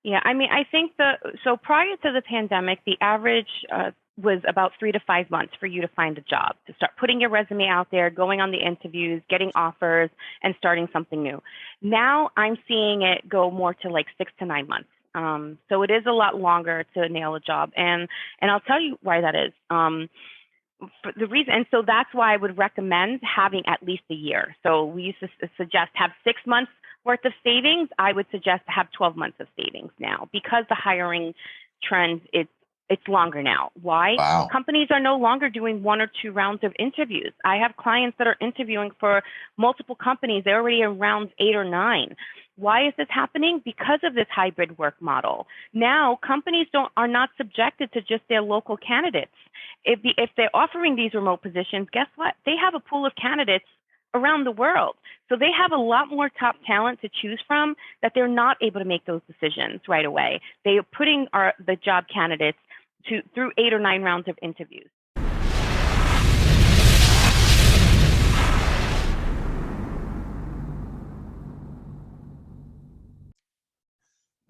Yeah, I mean, I think so prior to the pandemic, the average was about 3 to 5 months for you to find a job, to start putting your resume out there, going on the interviews, getting offers, and starting something new. Now I'm seeing it go more to like 6 to 9 months. So it is a lot longer to nail a job, and I'll tell you why that is. For the reason, and so that's why I would recommend having at least a year. So we used to suggest have 6 months worth of savings. I would suggest have 12 months of savings now because the hiring trend it's longer now. Why? Wow. Companies are no longer doing 1 or 2 rounds of interviews. I have clients that are interviewing for multiple companies. They're already in rounds 8 or 9. Why is this happening? Because of this hybrid work model. Now, companies are not subjected to just their local candidates. If they're offering these remote positions, guess what? They have a pool of candidates around the world. So they have a lot more top talent to choose from that they're not able to make those decisions right away. They are putting the job candidates through 8 or 9 rounds of interviews.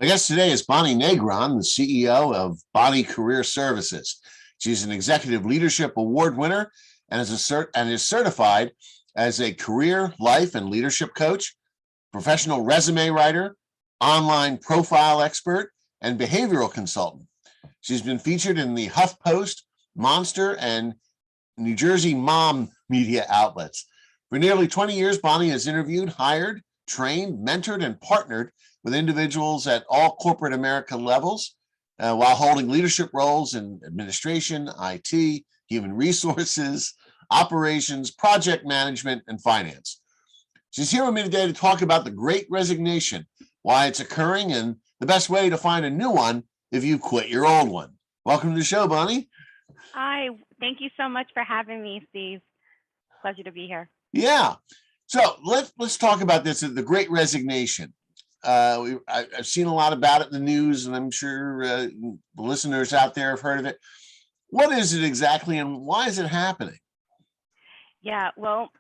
My guest today is Bonnie Negron, the CEO of Bonnie Career Services. She's an executive leadership award winner and is certified as a career, life, and leadership coach, professional resume writer, online profile expert, and behavioral consultant. She's been featured in the HuffPost, Monster, and New Jersey Mom media outlets. For nearly 20 years, Bonnie has interviewed, hired, trained, mentored, and partnered with individuals at all corporate America levels while holding leadership roles in administration, IT, human resources, operations, project management, and finance. She's here with me today to talk about the Great Resignation, why it's occurring, and the best way to find a new one if you quit your old one. Welcome to the show, Bonnie. Hi, thank you so much for having me, Steve. Pleasure to be here. Yeah. So let's talk about this, the Great Resignation. I've seen a lot about it in the news, and I'm sure the listeners out there have heard of it. What is it exactly, and why is it happening? Yeah, well,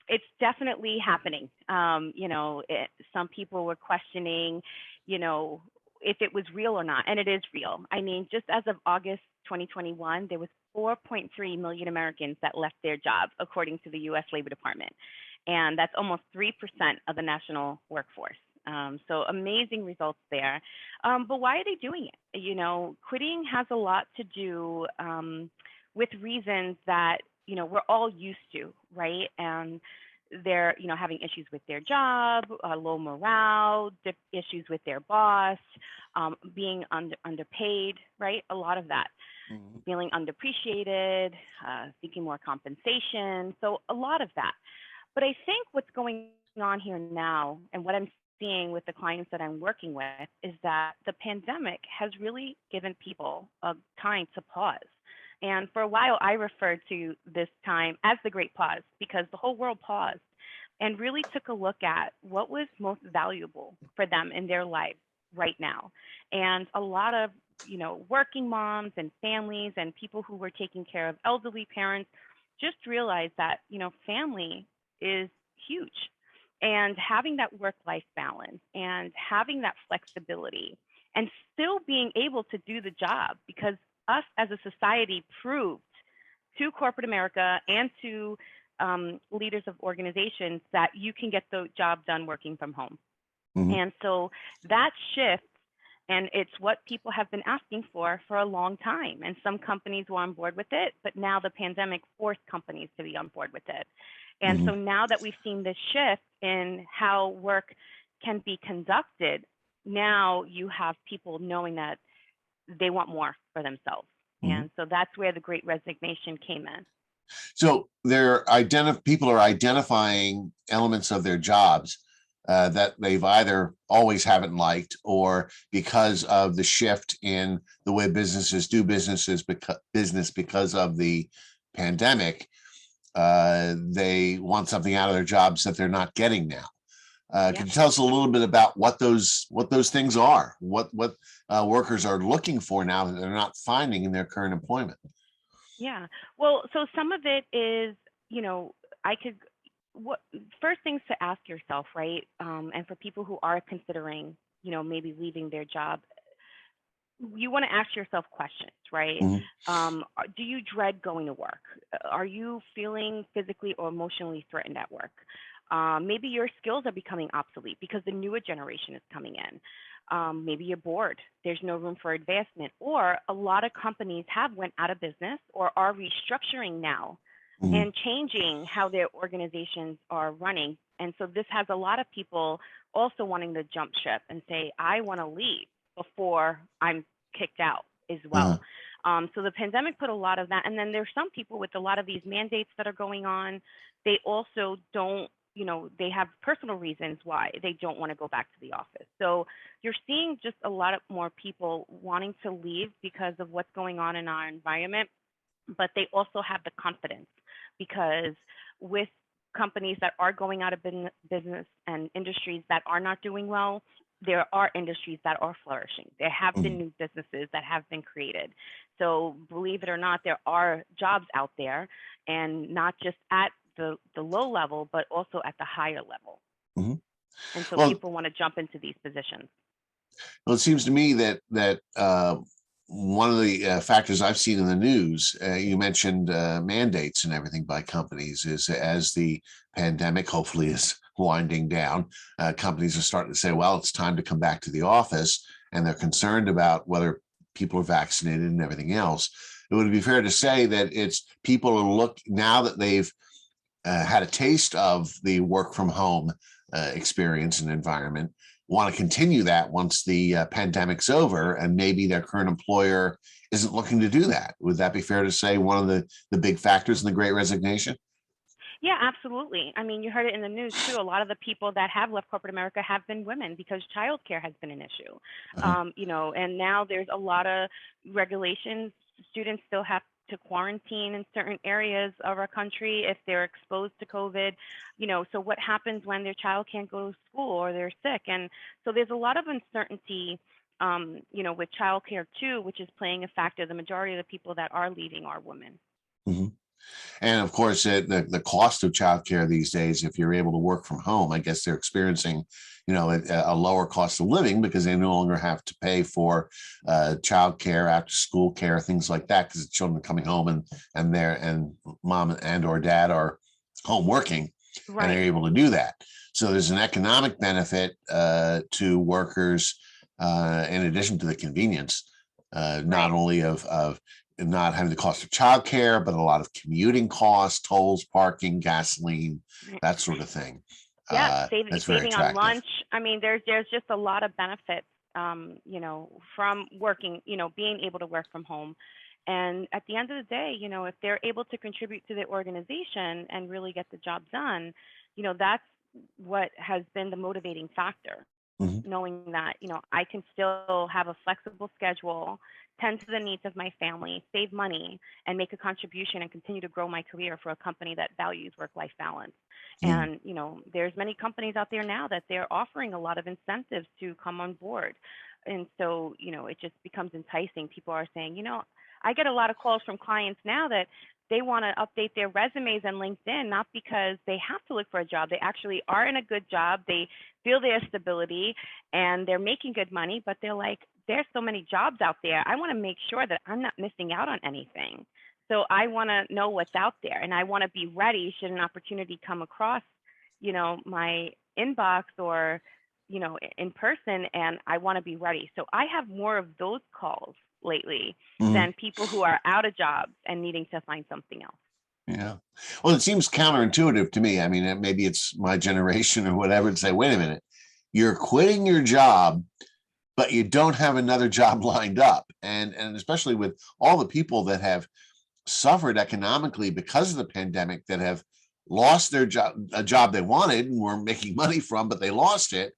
it's definitely happening. Some people were questioning, if it was real or not, and it is real. I mean, just as of August 2021, there was 4.3 million Americans that left their job, according to the U.S. Labor Department, and that's almost 3% of the national workforce. So amazing results there. But why are they doing it? Quitting has a lot to do with reasons that we're all used to, right? And they're having issues with their job, low morale, issues with their boss, being underpaid, right? A lot of that. Mm-hmm. Feeling underappreciated, seeking more compensation. So a lot of that. But I think what's going on here now, and what I'm seeing with the clients that I'm working with, is that the pandemic has really given people a time to pause. And for a while, I referred to this time as the Great Pause because the whole world paused and really took a look at what was most valuable for them in their life right now. And a lot of, working moms and families and people who were taking care of elderly parents just realized that, family is huge. And having that work-life balance and having that flexibility and still being able to do the job, because us as a society proved to corporate America and to leaders of organizations that you can get the job done working from home. Mm-hmm. And so that shift, and it's what people have been asking for a long time. And some companies were on board with it, but now the pandemic forced companies to be on board with it. And Mm-hmm. so now that we've seen this shift in how work can be conducted, now you have people knowing that they want more for themselves. Mm-hmm. And so that's where the Great Resignation came in. So people are identifying elements of their jobs that they've either always haven't liked, or because of the shift in the way businesses do business because of the pandemic, they want something out of their jobs that they're not getting now. Yeah. Can you tell us a little bit about what those things are? What workers are looking for now that they're not finding in their current employment? Yeah. Well, so some of it is, what first things to ask yourself, right? And for people who are considering maybe leaving their job, you want to ask yourself questions, right? Mhm. Do you dread going to work? Are you feeling physically or emotionally threatened at work? Maybe your skills are becoming obsolete because the newer generation is coming in. Maybe you're bored. There's no room for advancement, or a lot of companies have went out of business or are restructuring now Mhm. and changing how their organizations are running. And so this has a lot of people also wanting to jump ship and say, I want to leave before I'm kicked out as well. Uh-huh. So the pandemic put a lot of that. And then there's some people with a lot of these mandates that are going on. They also don't, they have personal reasons why they don't want to go back to the office. So you're seeing just a lot of more people wanting to leave because of what's going on in our environment, but they also have the confidence because with companies that are going out of business and industries that are not doing well, there are industries that are flourishing. There have been Mhm. new businesses that have been created. So believe it or not, there are jobs out there, and not just at the low level, but also at the higher level. Mhm. And so Well, people want to jump into these positions. Well, it seems to me that one of the factors I've seen in the news, you mentioned mandates and everything by companies, is as the pandemic hopefully is winding down, companies are starting to say, well, it's time to come back to the office, and they're concerned about whether people are vaccinated and everything else. It would be fair to say that it's people are now that they've had a taste of the work from home experience and environment, want to continue that once the pandemic's over, and maybe their current employer isn't looking to do that. Would that be fair to say one of the big factors in the Great Resignation? Yeah, absolutely. I mean, you heard it in the news too. A lot of the people that have left corporate America have been women because childcare has been an issue. Uh-huh. And now there's a lot of regulations. Students still have to quarantine in certain areas of our country if they're exposed to COVID. So what happens when their child can't go to school or they're sick? And so there's a lot of uncertainty, with childcare too, which is playing a factor. The majority of the people that are leaving are women. Mhm. And of course, the cost of childcare these days, if you're able to work from home, I guess they're experiencing, a lower cost of living because they no longer have to pay for childcare, after school care, things like that, because the children are coming home and mom and or dad are home working, and they're Right. able to do that. So there's an economic benefit to workers, in addition to the convenience, not Right. only of not having the cost of childcare, but a lot of commuting costs, tolls, parking, gasoline, that sort of thing. Yeah, saving That's very saving on attractive. lunch. I mean, there's just a lot of benefits, from working, being able to work from home. And at the end of the day, if they're able to contribute to the organization and really get the job done, that's what has been the motivating factor, Mhm. knowing that, I can still have a flexible schedule, tend to the needs of my family, save money, and make a contribution and continue to grow my career for a company that values work-life balance. Mhm. And, there's many companies out there now that they're offering a lot of incentives to come on board. And so, it just becomes enticing. People are saying, I get a lot of calls from clients now that they want to update their resumes and LinkedIn, not because they have to look for a job. They actually are in a good job. They feel their stability and they're making good money, but they're like, there's so many jobs out there. I want to make sure that I'm not missing out on anything. So I want to know what's out there and I want to be ready should an opportunity come across, my inbox or, in person, and I want to be ready. So I have more of those calls lately Mhm. than people who are out of jobs and needing to find something else. Yeah. Well, it seems counterintuitive to me. I mean, maybe it's my generation or whatever to say, wait a minute, you're quitting your job, but you don't have another job lined up. And especially with all the people that have suffered economically because of the pandemic, that have lost their job, a job they wanted and were making money from, but they lost it,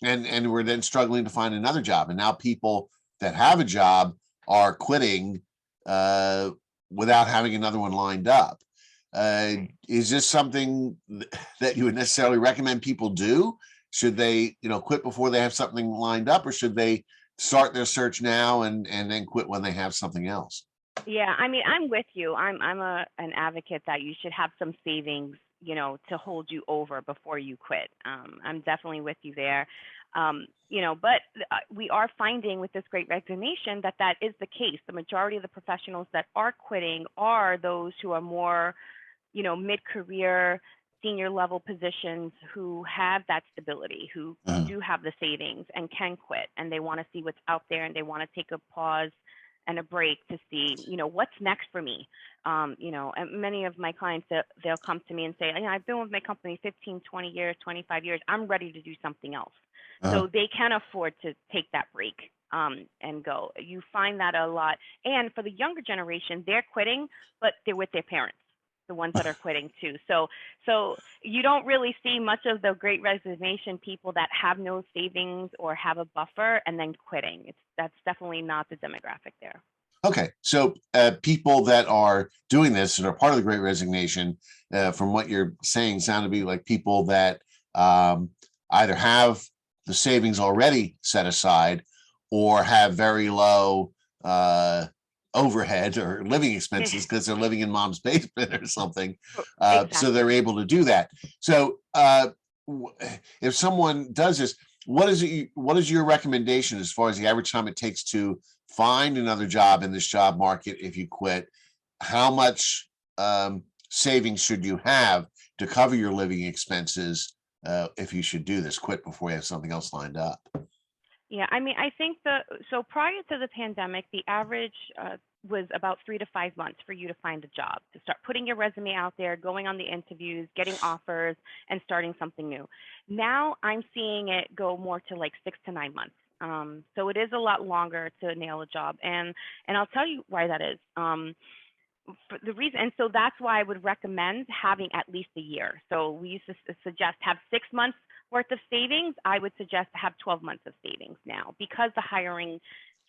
and were then struggling to find another job. And now people that have a job are quitting uh, without having another one lined up. Right. Is this something that you would necessarily recommend people do? Should they, quit before they have something lined up, or should they start their search now and then quit when they have something else? Yeah, I mean, I'm with you. I'm an advocate that you should have some savings, to hold you over before you quit. I'm definitely with you there. But we are finding with this Great Resignation that that is the case. The majority of the professionals that are quitting are those who are more, mid-career, senior level positions, who have that stability, who Uh, do have the savings and can quit, and they want to see what's out there, and they want to take a pause and a break to see, what's next for me. And many of my clients, they'll come to me and say, I've been with my company 15, 20 years, 25 years. I'm ready to do something else. uh, So they can afford to take that break, and go. You find that a lot. And for the younger generation, they're quitting, but they're with their parents, the ones that are quitting too. So you don't really see much of the Great Resignation people that have no savings or have a buffer and then quitting. That's definitely not the demographic there. okay, so people that are doing this and are part of the Great Resignation, from what you're saying, sound to be like people that either have the savings already set aside or have very low overhead or living expenses because they're living in mom's basement or something. So they're Exactly. able to do that. So if someone does this, what is your recommendation as far as the average time it takes to find another job in this job market if you quit? How much savings should you have to cover your living expenses if you should do this? Quit before you have something else lined up. Yeah, I think so prior to the pandemic, the average was about 3 to 5 months for you to find a job, to start putting your resume out there, going on the interviews, getting offers, and starting something new. Now I'm seeing it go more to like 6 to 9 months. So it is a lot longer to nail a job, and I'll tell you why that is. For the reason, and so that's why I would recommend having at least a year. So we used to suggest have 6 months worth of savings. I would suggest have 12 months of savings now, because the hiring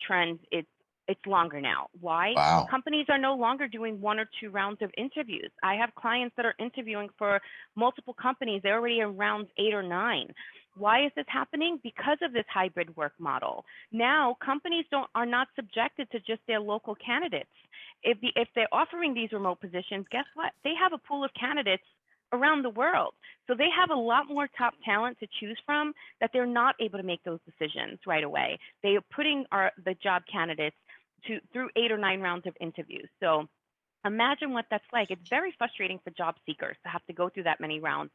trends, it's longer now. Why? Wow. Companies are no longer doing 1 or 2 rounds of interviews. I have clients that are interviewing for multiple companies. They're already in rounds 8 or 9. Why is this happening? Because of this hybrid work model. Now companies are not subjected to just their local candidates. If they're offering these remote positions, guess what? They have a pool of candidates around the world. So they have a lot more top talent to choose from, that they're not able to make those decisions right away. They are putting the job candidates through 8 or 9 rounds of interviews. So imagine what that's like. It's very frustrating for job seekers to have to go through that many rounds,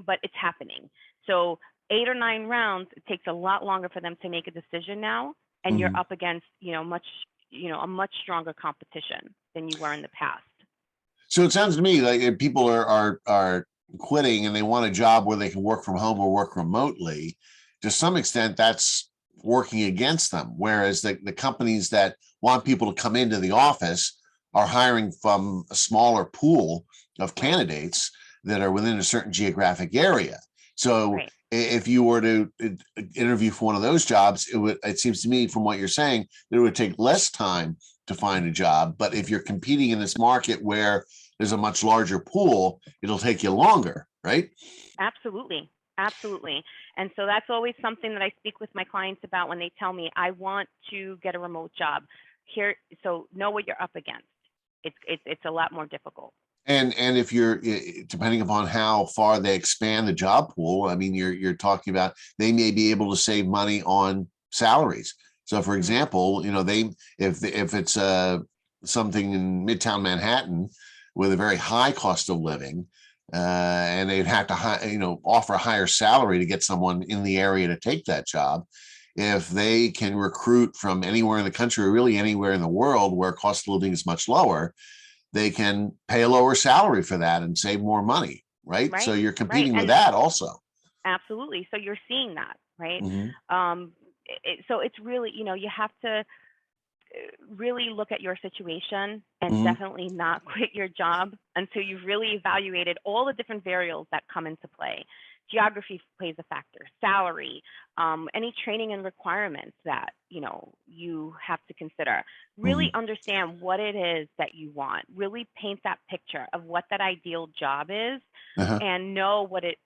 but it's happening. So 8 or 9 rounds, it takes a lot longer for them to make a decision now, and you're Mhm. up against a much stronger competition than you were in the past. So it sounds to me like if people are quitting and they want a job where they can work from home or work remotely, to some extent that's working against them. Whereas the companies that want people to come into the office are hiring from a smaller pool of Right, candidates that are within a certain geographic area. So right. if you were to interview for one of those jobs, it seems to me from what you're saying that it would take less time to find a job. But if you're competing in this market where there's a much larger pool, it'll take you longer, right? Absolutely. Absolutely. And so that's always something that I speak with my clients about when they tell me, I want to get a remote job. Here, so know what you're up against. It's a lot more difficult. And if you're depending upon how far they expand the job pool, I mean, you're talking about they may be able to save money on salaries. So, for Hmm. example, they if it's something in Midtown Manhattan with a very high cost of living, and they'd have to offer a higher salary to get someone in the area to take that job. If they can recruit from anywhere in the country, or really anywhere in the world where cost of living is much lower, they can pay a lower salary for that and save more money, right? So Right, you're right. competing with And that also. absolutely. So you're seeing that, right? Mhm. So it's really, you have to really look at your situation and Mhm. definitely not quit your job until you've really evaluated all the different variables that come into play. Geography plays a factor, salary, any training and requirements that you have to consider. Really Mhm. understand what it is that you want. Really paint that picture of what that ideal job is, Uh-huh. and know what it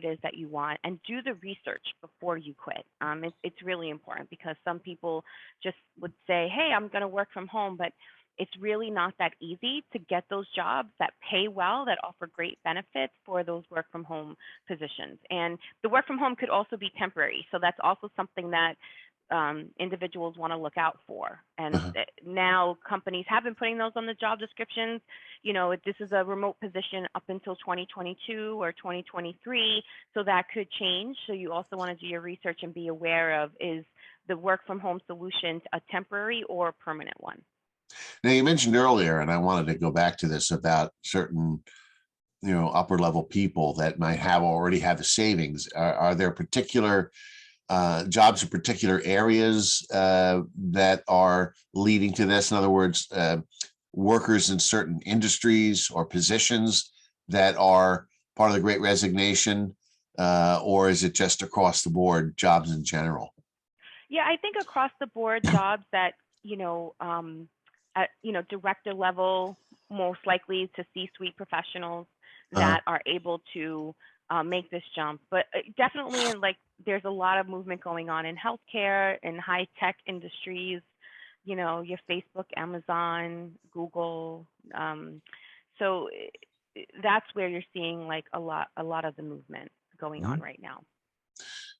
is that you want, and do the research before you quit. It's really important, because some people just would say, hey, I'm going to work from home, but it's really not that easy to get those jobs that pay well, that offer great benefits for those work from home positions. And the work from home could also be temporary. So that's also something that individuals want to look out for. And Uh-huh. now companies have been putting those on the job descriptions. This is a remote position up until 2022 or 2023. So that could change. So you also want to do your research and be aware of, is the work from home solution a temporary or a permanent one? Now, you mentioned earlier, and I wanted to go back to this about certain, upper level people that might already have the savings. Are there particular jobs in particular areas that are leading to this? In other words, workers in certain industries or positions that are part of the Great Resignation, or is it just across the board jobs in general? Yeah, I think across the board jobs that, at director level, most likely to C-suite professionals Uh, that are able to make this jump. But definitely, in like, there's a lot of movement going on in healthcare and high tech industries. Your Facebook, Amazon, Google. So that's where you're seeing like a lot of the movement going on mhm. right now.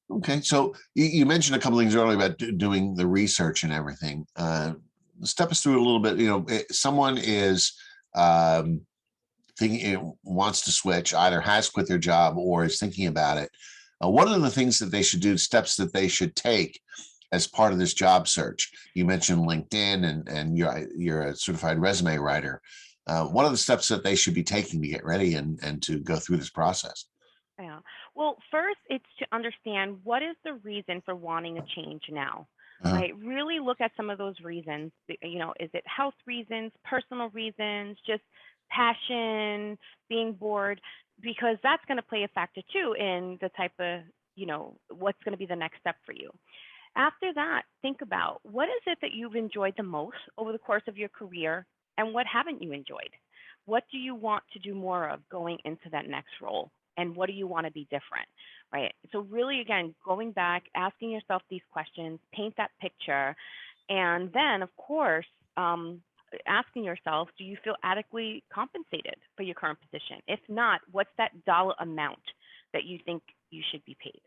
Okay, so you mentioned a couple things earlier about doing the research and everything. Step us through it a little bit. Someone is um, thinking, wants to switch, either has quit their job or is thinking about it. What are the things that they should do, steps that they should take as part of this job search? You mentioned LinkedIn, and you're a certified resume writer. What are the steps that they should be taking to get ready and to go through this process? Yeah. Well, first, it's to understand what is the reason for wanting a change now, Uh, right? Really look at some of those reasons. Is it health reasons, personal reasons, just passion, being bored? Because that's going to play a factor too in the type of, what's going to be the next step for you. After that, think about, what is it that you've enjoyed the most over the course of your career, and what haven't you enjoyed? What do you want to do more of going into that next role? And what do you want to be different? Right. So, really, again, going back, asking yourself these questions, paint that picture. And then, of course, asking yourself, do you feel adequately compensated for your current position? If not, what's that dollar amount that you think you should be paid?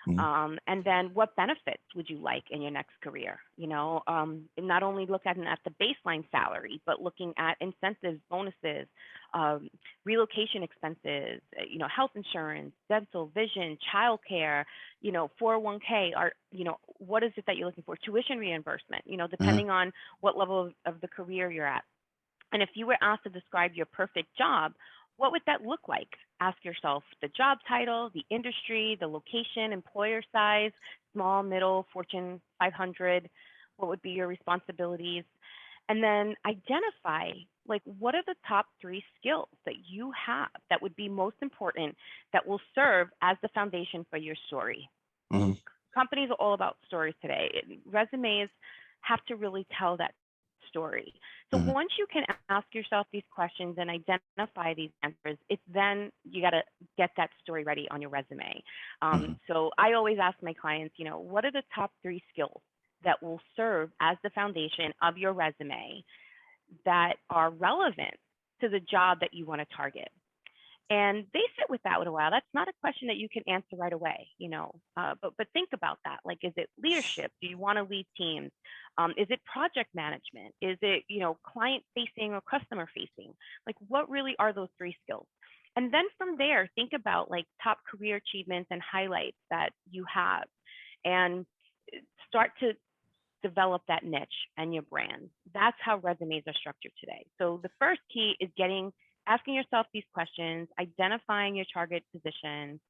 mhm, And then what benefits would you like in your next career? And not only looking at the baseline salary, but looking at incentives, bonuses, um, relocation expenses, health insurance, dental, vision, childcare, 401k, what is it that you're looking for? Tuition reimbursement, uh, depending on what level of the career you're at. And if you were asked to describe your perfect job, what would that look like? Ask yourself the job title, the industry, the location, employer size, small, middle, Fortune 500. What would be your responsibilities? And then identify, like, what are the top 3 skills that you have that would be most important, that will serve as the foundation for your story. mhm, Companies are all about stories today. Resumes have to really tell that story. So mhm, once you can ask yourself these questions and identify these answers, it's then you got to get that story ready on your resume. mhm, So I always ask my clients, what are the top 3 skills that will serve as the foundation of your resume, that are relevant to the job that you want to target? And they sit with that a while. That's not a question that you can answer right away, but think about that. Like, is it leadership? Do you want to lead teams? Is it project management? Is it, client facing or customer facing? Like, what really are those 3 skills? And then from there, think about like top career achievements and highlights that you have, and start to develop that niche and your brand. That's how resumes are structured today. So the first key is asking yourself these questions, identifying your target positions,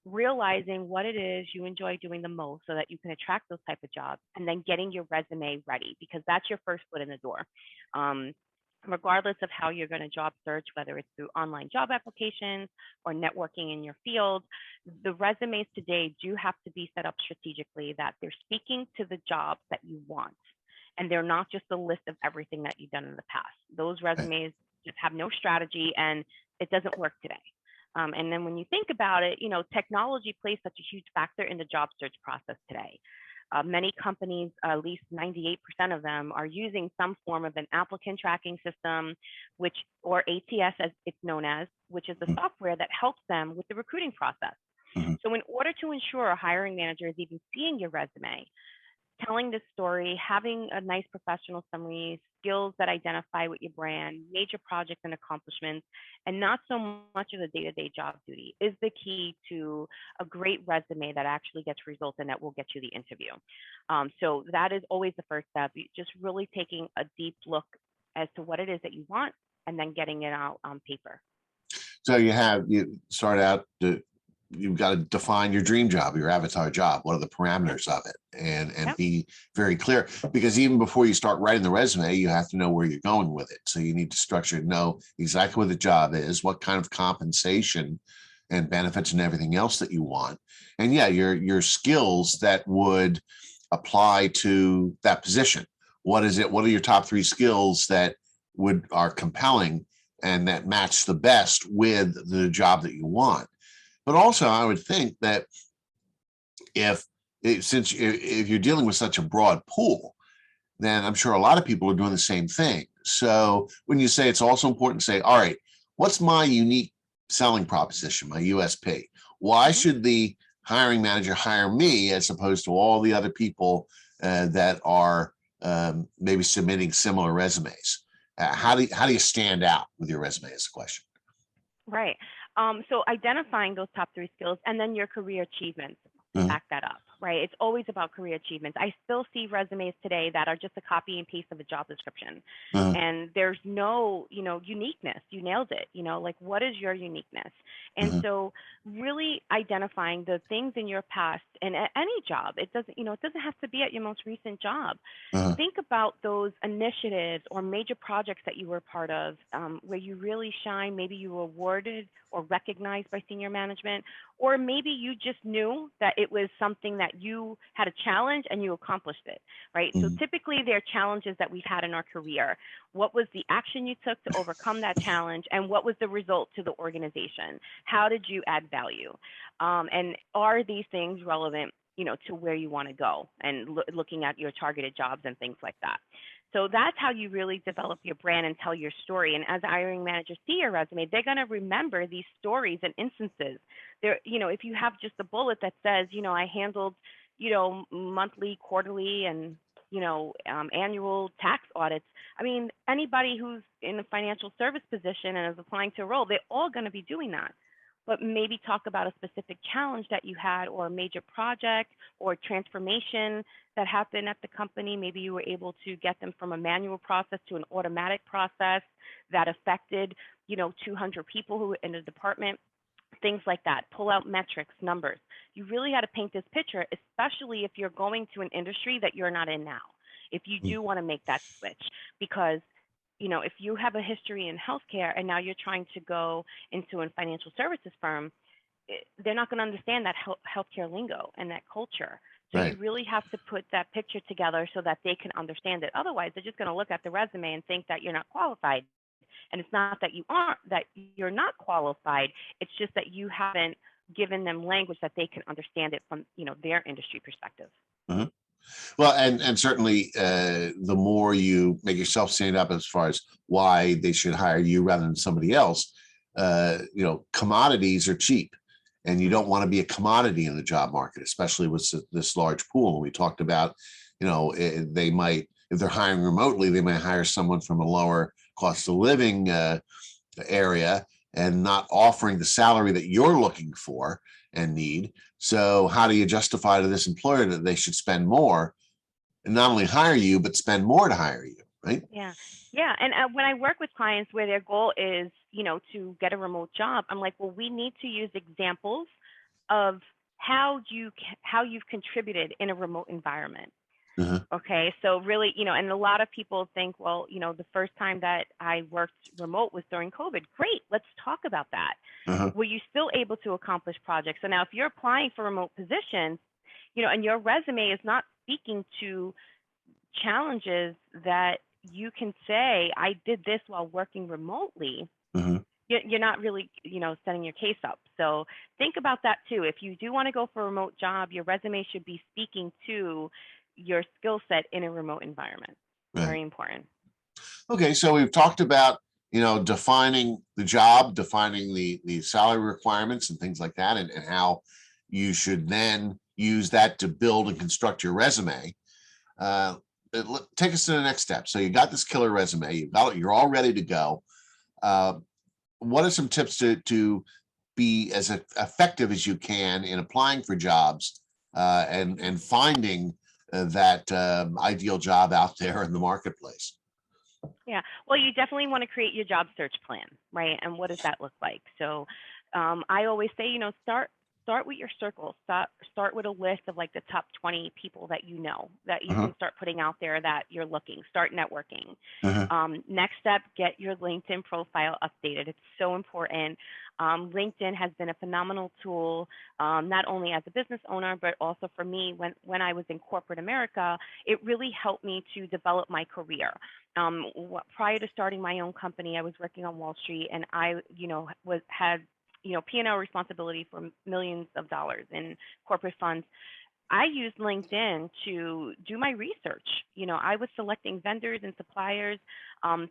realizing what it is you enjoy doing the most so that you can attract those type of jobs, and then getting your resume ready, because that's your first foot in the door. Um, Regardless of how you're going to job search, whether it's through online job applications or networking in your field, the resumes today do have to be set up strategically, that they're speaking to the jobs that you want. And they're not just a list of everything that you've done in the past. Those okay, resumes just have no strategy, and it doesn't work today. And then when you think about it, technology plays such a huge factor in the job search process today. Many companies, at least 98% of them, are using some form of an applicant tracking system, or ATS as it's known as, which is the software that helps them with the recruiting process. Mhm. So in order to ensure a hiring manager is even seeing your resume, telling this story, having a nice professional summary, skills that identify with your brand, major projects and accomplishments, and not so much of the day-to-day job duty is the key to a great resume that actually gets results and that will get you the interview. So that is always the first step, just really taking a deep look as to what it is that you want and then getting it out on paper. So you start out you've got to define your dream job, your avatar job. What are the parameters of it, and Yep. be very clear, because even before you start writing the resume, you have to know where you're going with it. So you need to structure, know exactly what the job is, what kind of compensation and benefits and everything else that you want, and your skills that would apply to that position. What is it? What are your top 3 skills that are compelling and that match the best with the job that you want? But also, I would think that since if you're dealing with such a broad pool, then I'm sure a lot of people are doing the same thing. So when you say, it's also important to say, all right, what's my unique selling proposition, my USP? Why should the hiring manager hire me as opposed to all the other people that are maybe submitting similar resumes? How do you stand out with your resume is the question. Right. So identifying those top 3 skills and then your career achievements to back that up, right? It's always about career achievements. I still see resumes today that are just a copy and paste of a job description. And there's no, uniqueness. You nailed it. Like, what is your uniqueness? And so really identifying the things in your past and at any job, it doesn't have to be at your most recent job. Think about those initiatives or major projects that you were part of, where you really shine. Maybe you were awarded or recognized by senior management, or maybe you just knew that it was something that you had a challenge and you accomplished it, right? So typically there are challenges that we've had in our career. What was the action you took to overcome that challenge, and what was the result to the organization? How did you add value? And are these things relevant, to where you want to go, and looking at your targeted jobs and things like that. So that's how you really develop your brand and tell your story. And as hiring managers see your resume, they're going to remember these stories and instances. If you have just a bullet that says, I handled, monthly, quarterly, and annual tax audits. I mean, anybody who's in a financial service position and is applying to a role, they're all going to be doing that. But maybe talk about a specific challenge that you had, or a major project or transformation that happened at the company. Maybe you were able to get them from a manual process to an automatic process that affected, 200 people who were in the department. Things like that. Pull out metrics, numbers. You really got to paint this picture, especially if you're going to an industry that you're not in now. If you do want to make that switch, because if you have a history in healthcare and now you're trying to go into a financial services firm, they're not going to understand that healthcare lingo and that culture. So you really have to put that picture together so that they can understand it. Otherwise, they're just going to look at the resume and think that you're not qualified. And it's not that you're not qualified. It's just that you haven't given them language that they can understand it from, their industry perspective. Well, and certainly the more you make yourself stand up as far as why they should hire you rather than somebody else, commodities are cheap, and you don't want to be a commodity in the job market, especially with this large pool. And we talked about, they might, if they're hiring remotely, they might hire someone from a lower cost of living area and not offering the salary that you're looking for and need. So how do you justify to this employer that they should spend more and not only hire you, but spend more to hire you, right? Yeah. Yeah. And when I work with clients where their goal is, to get a remote job, I'm like, well, we need to use examples of how you've contributed in a remote environment. Okay. So really, and a lot of people think, well, the first time that I worked remote was during COVID. Great. Let's talk about that. Were you still able to accomplish projects? So now if you're applying for remote positions, and your resume is not speaking to challenges that you can say, I did this while working remotely, you're not really, setting your case up. So think about that too. If you do want to go for a remote job, your resume should be speaking to your skill set in a remote environment. Right. Very important. Okay, so we've talked about, defining the job, defining the salary requirements and things like that, and how you should then use that to build and construct your resume. Take us to the next step. So you got this killer resume, you're all ready to go. What are some tips to be as effective as you can in applying for jobs and finding that ideal job out there in the marketplace? Yeah. Well, you definitely want to create your job search plan, right? And what does that look like? So, I always say, start with your circle. Start with a list of like the top 20 people that you know that you Uh-huh. can start putting out there that you're looking. Start networking. Uh-huh. Next step, get your LinkedIn profile updated. It's so important. LinkedIn has been a phenomenal tool, not only as a business owner, but also for me when I was in corporate America. It really helped me to develop my career. Prior to starting my own company, I was working on Wall Street, and I, had P&L responsibility for millions of dollars in corporate funds. I used LinkedIn to do my research. I was selecting vendors and suppliers,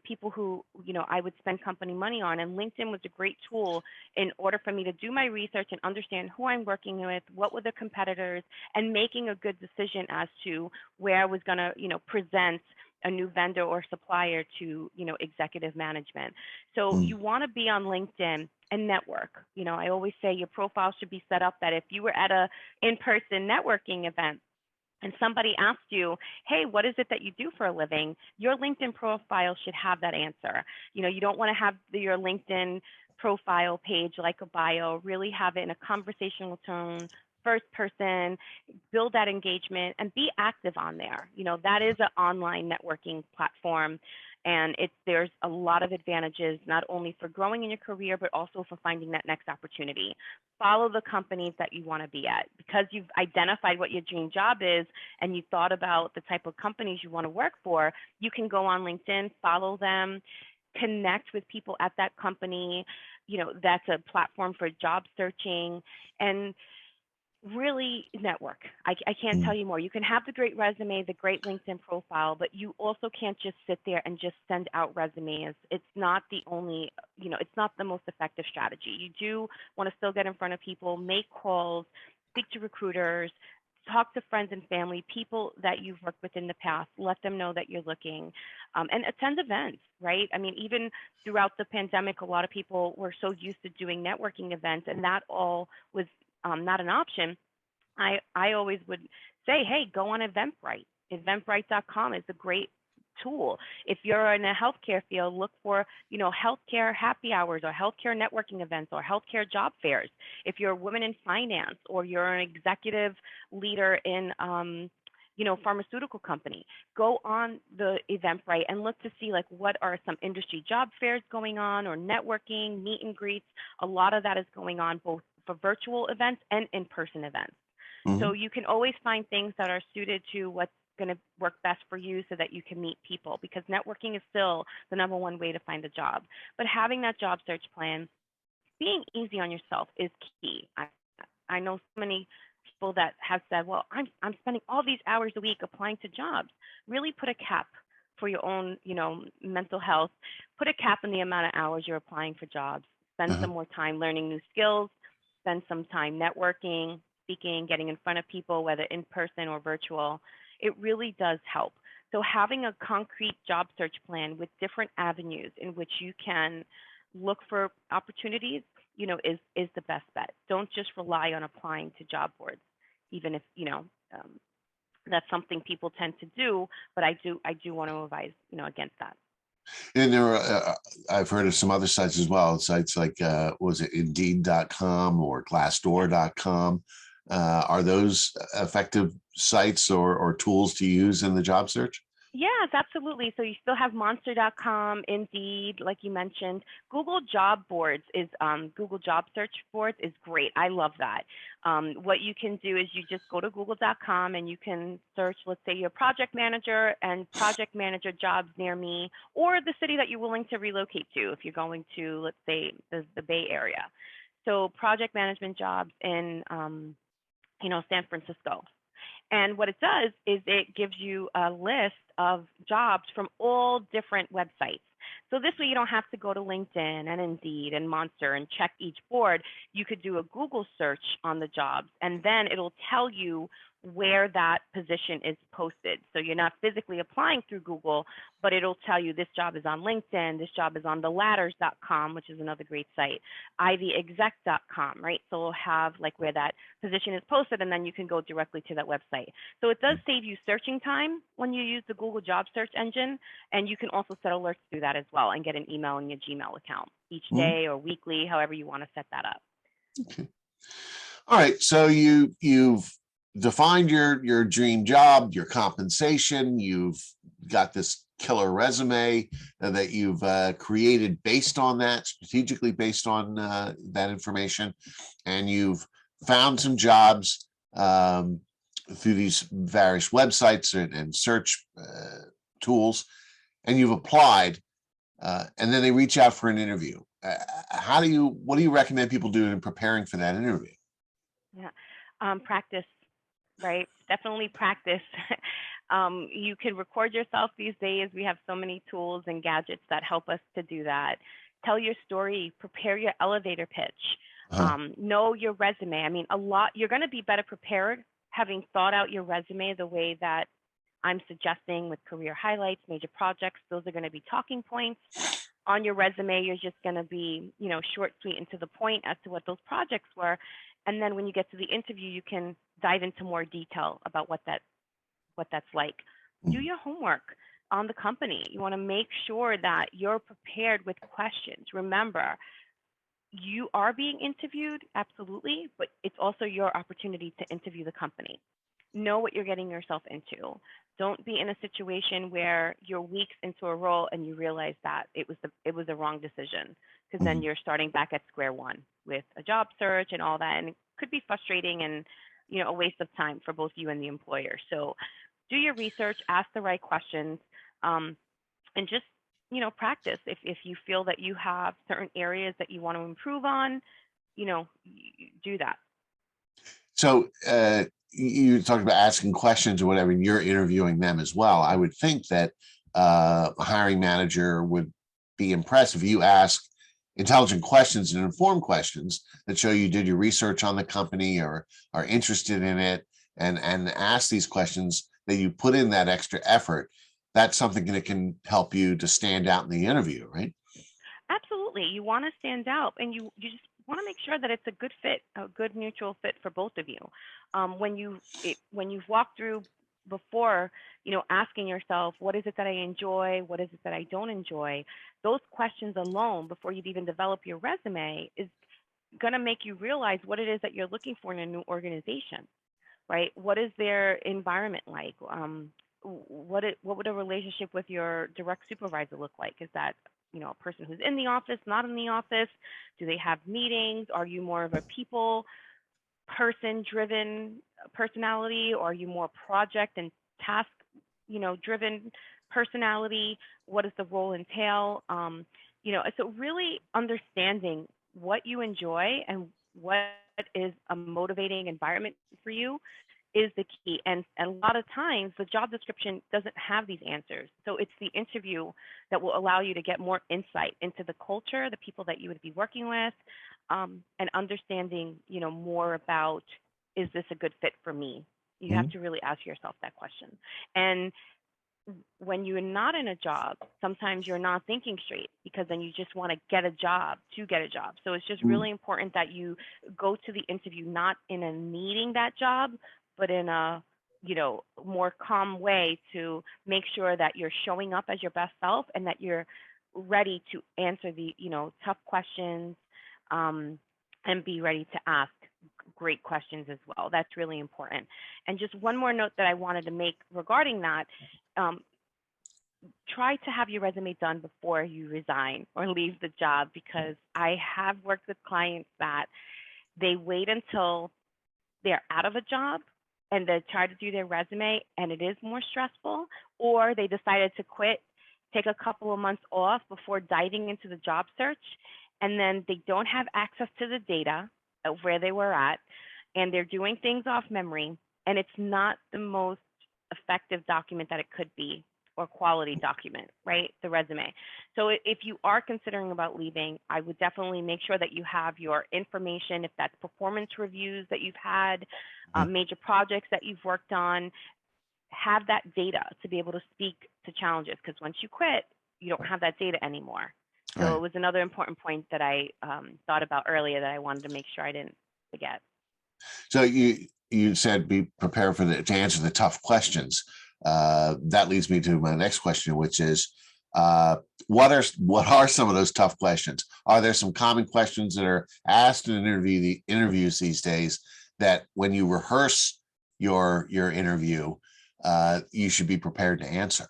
people who, I would spend company money on. And LinkedIn was a great tool in order for me to do my research and understand who I'm working with, what were the competitors, and making a good decision as to where I was going to, present a new vendor or supplier to, executive management. So Mm. you want to be on LinkedIn and network. I always say your profile should be set up that if you were at a in-person networking event and somebody asked you, hey, what is it that you do for a living? Your LinkedIn profile should have that answer. You don't want to have your LinkedIn profile page like a bio, really have it in a conversational tone, first person, build that engagement and be active on there. That is an online networking platform. And there's a lot of advantages, not only for growing in your career, but also for finding that next opportunity. Follow the companies that you want to be at. Because you've identified what your dream job is and you thought about the type of companies you want to work for, you can go on LinkedIn, follow them, connect with people at that company. That's a platform for job searching, and really network. I can't tell Mm. you more. You can have the great resume, the great LinkedIn profile, but you also can't just sit there and just send out resumes. It's not the only, it's not the most effective strategy. You do want to still get in front of people, make calls, speak to recruiters, talk to friends and family, people that you've worked with in the past, let them know that you're looking, and attend events, right? I mean, even throughout the pandemic, a lot of people were so used to doing networking events, and that all was not an option. I always would say, hey, go on Eventbrite. Eventbrite.com is a great tool. If you're in a healthcare field, look for, healthcare happy hours or healthcare networking events or healthcare job fairs. If you're a woman in finance or you're an executive leader in, pharmaceutical company, go on the Eventbrite and look to see like what are some industry job fairs going on or networking, meet and greets. A lot of that is going on both for virtual events and in-person events. So Mhm. you can always find things that are suited to what's going to work best for you so that you can meet people, because networking is still the number one way to find a job. But having that job search plan, being easy on yourself is key. I know so many people that have said, well, I'm spending all these hours a week applying to jobs. Really put a cap for your own, mental health. Put a cap on the amount of hours you're applying for jobs. Spend Uh-huh. some more time learning new skills. Spend some time networking, speaking, getting in front of people, whether in person or virtual. It really does help. So having a concrete job search plan with different avenues in which you can look for opportunities, is the best bet. Don't just rely on applying to job boards, even if, that's something people tend to do, but I do want to advise, against that. And I've heard of some other sites as well. Sites like, was it Indeed.com or Glassdoor.com? Are those effective sites or tools to use in the job search? Yes, absolutely. So you still have monster.com, Indeed, like you mentioned. Google Job Boards is Google Job Search Boards is great. I love that. What you can do is you just go to google.com and you can search, let's say, your project manager and project manager jobs near me, or the city that you're willing to relocate to if you're going to, let's say, the Bay Area. So project management jobs in, San Francisco. And what it does is it gives you a list of jobs from all different websites. So this way you don't have to go to LinkedIn and Indeed and Monster and check each board. You could do a Google search on the jobs, and then it'll tell you where that position is posted. So you're not physically applying through Google, but it'll tell you this job is on LinkedIn, this job is on theladders.com, which is another great site, ivyexec.com, right? So we'll have like where that position is posted, and then you can go directly to that website. So it does save you searching time when you use the Google job search engine, and you can also set alerts through that as well and get an email in your Gmail account each day or weekly, however you want to set that up. Okay. All right. So you've defined your dream job, your compensation. You've got this killer resume that you've created based on that, strategically based on that information, and you've found some jobs through these various websites and search tools, and you've applied, and then they reach out for an interview. What do you recommend people do in preparing for that interview? Yeah, practice, right? Definitely practice. You can record yourself these days. We have so many tools and gadgets that help us to do that. Tell your story, prepare your elevator pitch, know your resume. I mean, you're going to be better prepared having thought out your resume the way that I'm suggesting with career highlights, major projects. Those are going to be talking points. On your resume, you're just going to be, short, sweet, and to the point as to what those projects were. And then when you get to the interview, you can dive into more detail about what that's like. Do your homework on the company. You want to make sure that you're prepared with questions. Remember, you are being interviewed, absolutely, but it's also your opportunity to interview the company. Know what you're getting yourself into. Don't be in a situation where you're weeks into a role and you realize that it was the wrong decision, because then you're starting back at square one with a job search and all that, and it could be frustrating and a waste of time for both you and the employer. So do your research, ask the right questions, and just practice. If you feel that you have certain areas that you want to improve on, do that. So you talked about asking questions or whatever, and you're interviewing them as well. I would think that a hiring manager would be impressed if you ask intelligent questions and informed questions that show you did your research on the company or are interested in it, and ask these questions, that you put in that extra effort. That's something that can help you to stand out in the interview, right? Absolutely. You want to stand out, and you just want to make sure that it's a good fit, a good mutual fit for both of you. When you've walked through before, asking yourself, what is it that I enjoy? What is it that I don't enjoy? Those questions alone, before you've even developed your resume, is going to make you realize what it is that you're looking for in a new organization, right? What is their environment like? What would a relationship with your direct supervisor look like? Is that a person who's in the office, not in the office? Do they have meetings? Are you more of a people person driven personality, or are you more project and task driven personality? What does the role entail? So really understanding what you enjoy and what is a motivating environment for you is the key. And a lot of times the job description doesn't have these answers. So it's the interview that will allow you to get more insight into the culture, the people that you would be working with, and understanding, more about, is this a good fit for me? You have to really ask yourself that question. And when you're not in a job, sometimes you're not thinking straight, because then you just want to get a job to get a job. So it's just really important that you go to the interview not in a needing that job, but in a more calm way, to make sure that you're showing up as your best self and that you're ready to answer the tough questions, and be ready to ask great questions as well. That's really important. And just one more note that I wanted to make regarding that, try to have your resume done before you resign or leave the job, because I have worked with clients that they wait until they're out of a job and they try to do their resume, and it is more stressful, or they decided to quit, take a couple of months off before diving into the job search, and then they don't have access to the data of where they were at, and they're doing things off memory, and it's not the most effective document that it could be, or quality document, right? The resume. So if you are considering about leaving, I would definitely make sure that you have your information, if that's performance reviews that you've had, major projects that you've worked on, have that data to be able to speak to challenges, because once you quit, you don't have that data anymore. So Right. it was another important point that I thought about earlier that I wanted to make sure I didn't forget. So you said be prepared to answer the tough questions. That leads me to my next question, which is, what are some of those tough questions? Are there some common questions that are asked in interviews these days that when you rehearse your interview, you should be prepared to answer?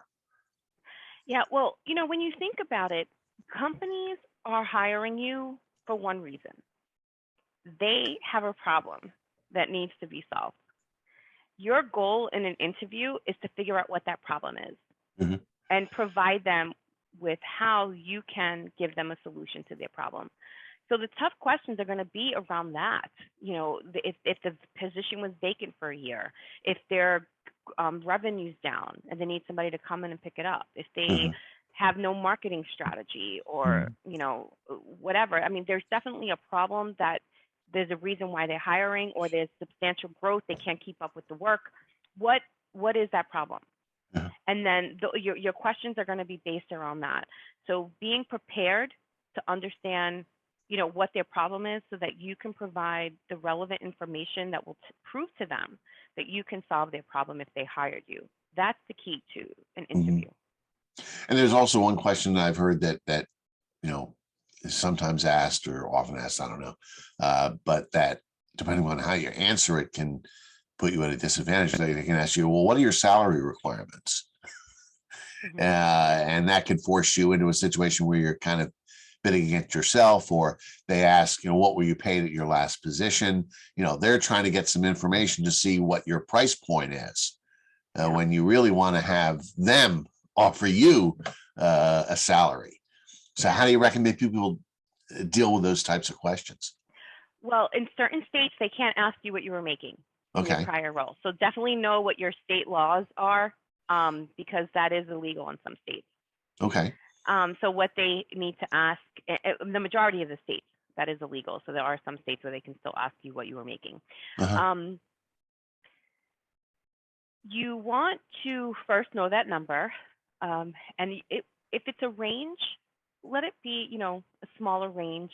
Yeah, well, when you think about it, companies are hiring you for one reason. They have a problem that needs to be solved. Your goal in an interview is to figure out what that problem is, Mhm. and provide them with how you can give them a solution to their problem. So the tough questions are going to be around that. If the position was vacant for a year, if their revenue's down and they need somebody to come in and pick it up, if they Mhm. have no marketing strategy, or whatever. I mean, there's definitely a problem that there's a reason why they're hiring, or there's substantial growth, they can't keep up with the work. What is that problem? Yeah. And then your questions are going to be based around that. So being prepared to understand, what their problem is, so that you can provide the relevant information that will prove to them that you can solve their problem if they hired you. That's the key to an Mhm. interview. And there's also one question that I've heard that is sometimes asked or often asked, I don't know, but that depending on how you answer it can put you at a disadvantage. They can ask you, well, what are your salary requirements? Hmm. And that could force you into a situation where you're kind of bidding against yourself, or they ask, what were you paid at your last position? They're trying to get some information to see what your price point is, Yeah. when you really want to have them offer you a salary. So how do you recommend people deal with those types of questions? Well, in certain states, they can't ask you what you were making in your Okay. prior role. So definitely know what your state laws are, because that is illegal in some states. Okay. So what they need to ask, the majority of the states, that is illegal. So there are some states where they can still ask you what you were making. Uh-huh. You want to first know that number, and if it's a range, let it be, a smaller range.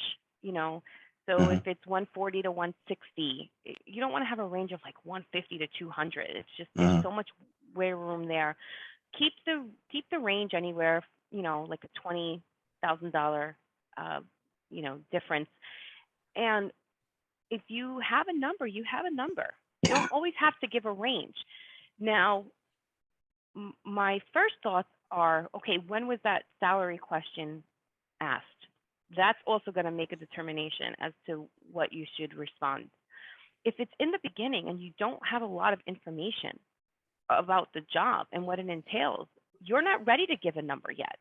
So if Uh-huh. it's 140 to 160, you don't want to have a range of like 150 to 200. It's just there's Uh-huh. so much wiggle room there. Keep the range anywhere, like a $20,000, difference. And if you have a number, you have a number. You don't always have to give a range. Now, my first thoughts are, okay, when was that salary question asked? That's also going to make a determination as to what you should respond. If it's in the beginning and you don't have a lot of information about the job and what it entails, you're not ready to give a number yet,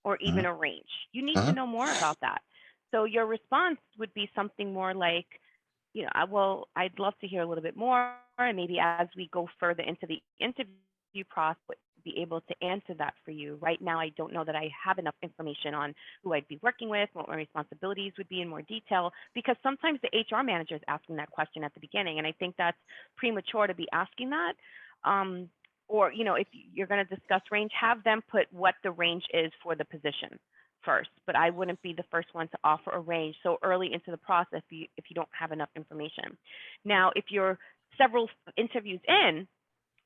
or even Uh-huh. a range. You need to Uh-huh. know more about that. So your response would be something more like, well, I'd love to hear a little bit more, and maybe as we go further into the interview process, be able to answer that for you. Right now, I don't know that I have enough information on who I'd be working with, what my responsibilities would be in more detail, because sometimes the HR manager is asking that question at the beginning, and I think that's premature to be asking that. Or, if you're going to discuss range, have them put what the range is for the position first. But I wouldn't be the first one to offer a range so early into the process if you don't have enough information. Now, if you're several interviews in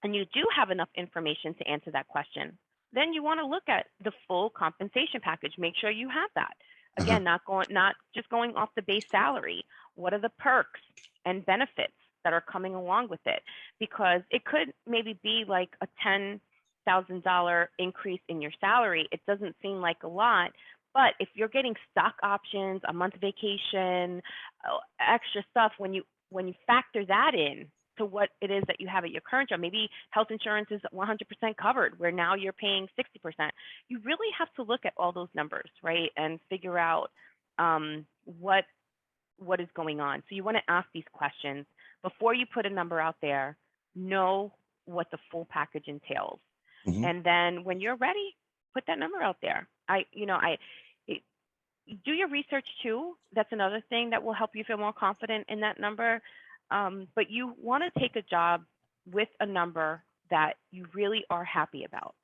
and you do have enough information to answer that question, then you want to look at the full compensation package. Make sure you have that. Uh-huh. Again, not just going off the base salary. What are the perks and benefits that are coming along with it? Because it could maybe be like a 10 $1,000 increase in your salary, it doesn't seem like a lot. But if you're getting stock options, a month vacation, extra stuff, when you factor that in to what it is that you have at your current job, maybe health insurance is 100% covered, where now you're paying 60%. You really have to look at all those numbers, right, and figure out what is going on. So you want to ask these questions before you put a number out there. Know what the full package entails, and then when you're ready, put that number out there. Do your research too. That's another thing that will help you feel more confident in that number. But you want to take a job with a number that you really are happy about.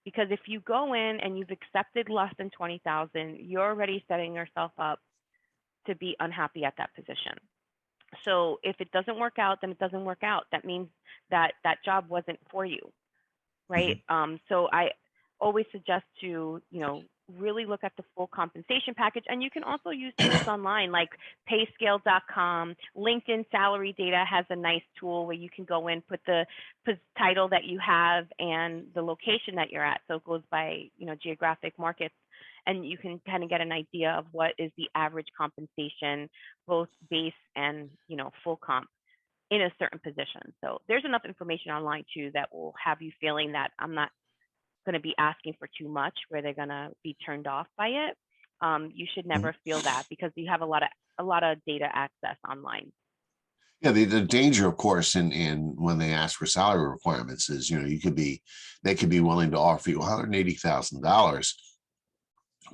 Because if you go in and you've accepted less than 20,000, you're already setting yourself up to be unhappy at that position. So if it doesn't work out, then it doesn't work out. That means that that job wasn't for you, right? So I always suggest to, really look at the full compensation package. And you can also use tools online like payscale.com. LinkedIn Salary Data has a nice tool where you can go in, put the title that you have and the location that you're at. So it goes by, geographic markets. And you can kind of get an idea of what is the average compensation, both base and, full comp in a certain position. So there's enough information online too that will have you feeling that I'm not going to be asking for too much where they're going to be turned off by it. You should never feel that, because you have a lot of data access online. Yeah, the danger, of course, in when they ask for salary requirements is, they could be willing to offer you $180,000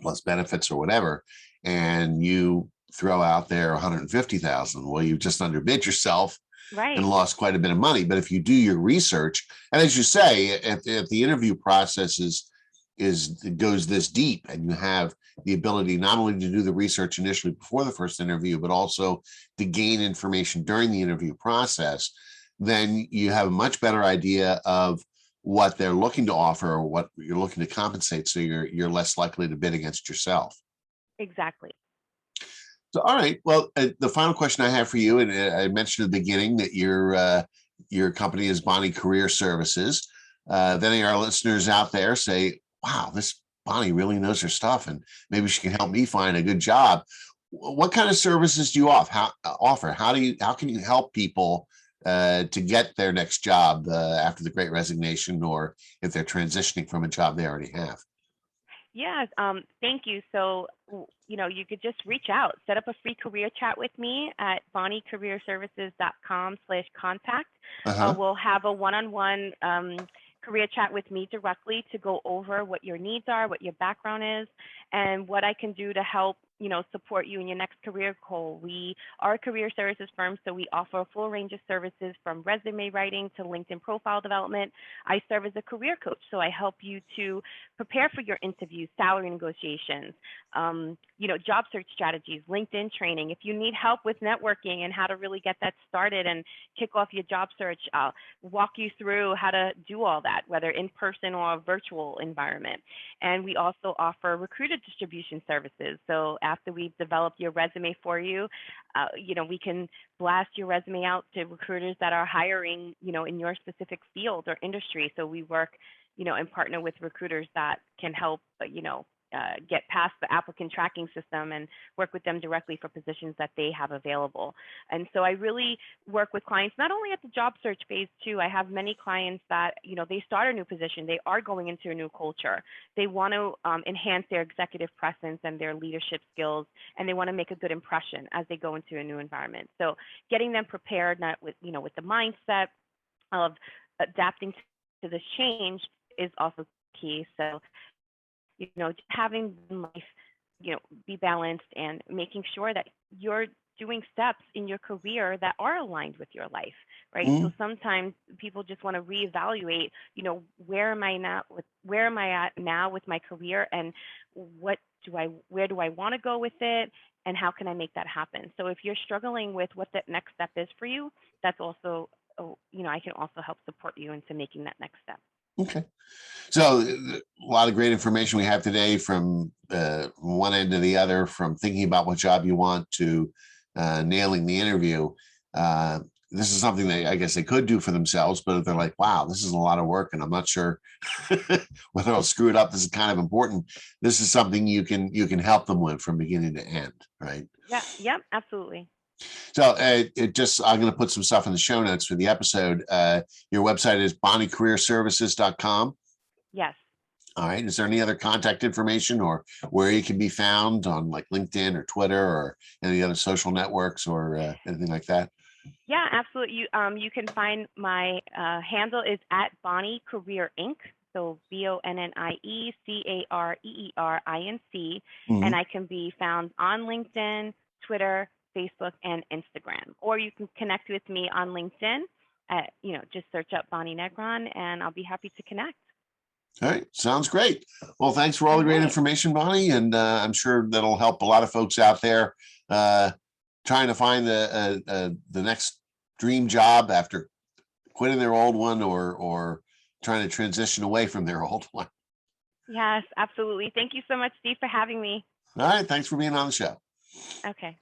plus benefits or whatever, and you throw out there 150,000. Well, you just underbid yourself, right, and lost quite a bit of money. But if you do your research, and as you say, if the interview process goes this deep, and you have the ability not only to do the research initially before the first interview, but also to gain information during the interview process, then you have a much better idea of what they're looking to offer or what you're looking to compensate. So you're less likely to bid against yourself. Exactly. So, all right. Well, the final question I have for you, and I mentioned at the beginning that your company is Bonnie Career Services. Then our listeners out there say, "Wow, this Bonnie really knows her stuff, and maybe she can help me find a good job." What kind of services do you offer? How can you help people to get their next job after the Great Resignation, or if they're transitioning from a job they already have? Yes, thank you. So, you could just reach out, set up a free career chat with me at bonniecareerservices.com/contact. We'll have a one-on-one career chat with me directly to go over what your needs are, what your background is, and what I can do to help support you in your next career goal. We are a career services firm, so we offer a full range of services from resume writing to LinkedIn profile development. I serve as a career coach, so I help you to prepare for your interviews, salary negotiations, job search strategies, LinkedIn training. If you need help with networking and how to really get that started and kick off your job search, I'll walk you through how to do all that, whether in person or a virtual environment. And we also offer recruiter distribution services. So after we've developed your resume for you, we can blast your resume out to recruiters that are hiring, in your specific field or industry. So we work, and partner with recruiters that can help, get past the applicant tracking system and work with them directly for positions that they have available. And so I really work with clients, not only at the job search phase too. I have many clients that, they start a new position, they are going into a new culture. They want to enhance their executive presence and their leadership skills, and they want to make a good impression as they go into a new environment. So getting them prepared, not with, with the mindset of adapting to this change is also key. So having life, be balanced and making sure that you're doing steps in your career that are aligned with your life, right? So sometimes people just want to reevaluate, where am I at now with my career, and where do I want to go with it, and how can I make that happen? So if you're struggling with what that next step is for you, that's also, I can also help support you into making that next step. Okay. So a lot of great information we have today, from one end to the other, from thinking about what job you want to nailing the interview. this is something I guess they could do for themselves, but if they're like, wow, this is a lot of work and I'm not sure whether I'll screw it up, this is kind of important. This is something you can help them with from beginning to end, right? Yeah. Yep. Absolutely. So I'm going to put some stuff in the show notes for the episode. Your website is bonniecareerservices.com. Yes. All right. Is there any other contact information or where you can be found on like LinkedIn or Twitter or any other social networks or anything like that? Yeah, absolutely. You can find my handle is at Bonnie Career Inc. So BonnieCareerinc, and I can be found on LinkedIn, Twitter, Facebook, and Instagram. Or you can connect with me on LinkedIn. Just search up Bonnie Negron, and I'll be happy to connect. All right. Sounds great. Well, thanks for all the great information, Bonnie. And I'm sure that'll help a lot of folks out there trying to find the next dream job after quitting their old one or trying to transition away from their old one. Yes, absolutely. Thank you so much, Steve, for having me. All right. Thanks for being on the show. Okay.